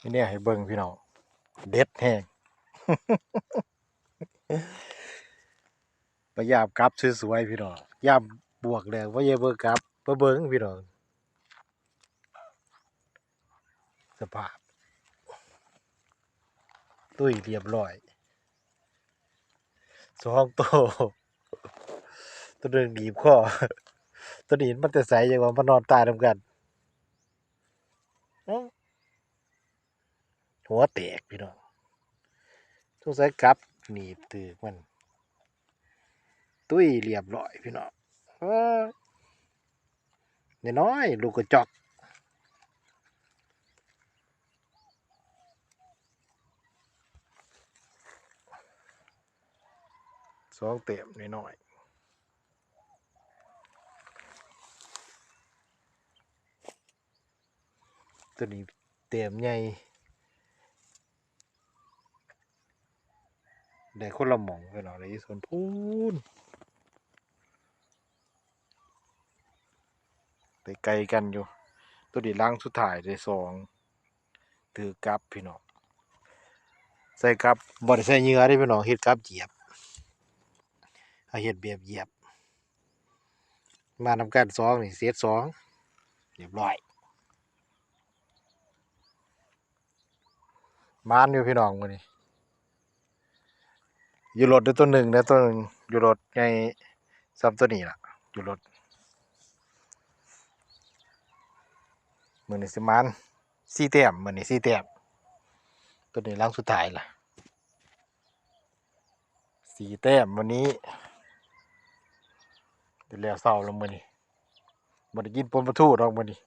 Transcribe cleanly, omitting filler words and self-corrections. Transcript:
นี่เนี่ยให้เบิ่งพี่น้องเด็ดแห้งพยายามกลับสวยๆพี่น้องยามบวกเลยว่าอย่าเบิ่งกลับมาเบิ่งพี่น้องสภาพตุ้ยเรียบร้อยสองตัวหนึ่งหนีบคอตัวนี้มันจะใส่ยังว่ามานอนตายทำกันเอ้าหัวแตกพี่น้องสงสัยกลับหนีบถือมันตุ้ยเรียบร้อยพี่น้องน้อยๆลูกกระจอกสองเต็มน้อยๆตัวนี้เต็มใหญ่ได้คนละหม่องพี่น้องในส่วนพูนไปไกลกันอยู่ตัวนี้ล่างสุดท้ายได้สองถือกลับพี่น้องใส่กลับบ่ได้ใส่เหยื่อเด้พี่น้องเฮ็ดกลับเหยียบเอาเฮ็ดแบบเหยียบมานำกันสองนี่เซตสองเรียบร้อยมานอยู่พี่น้องมื้อนี้อยู่รถได้ตัวหนึ่งได้ตัวหนึ่งอยู่รถไงซ้ำตัวนี้ล่ะอยู่รถมื้อนี้สิมาน4แต้มมื้อนี้4แต้มตัวนี้ล่างสุดท้ายล่ะ4แต้มวันนี้เดี๋ยวแล้วเช้าแล้วมื้อนี้บ่ได้กินปนปลาทูดอกมื้อนี้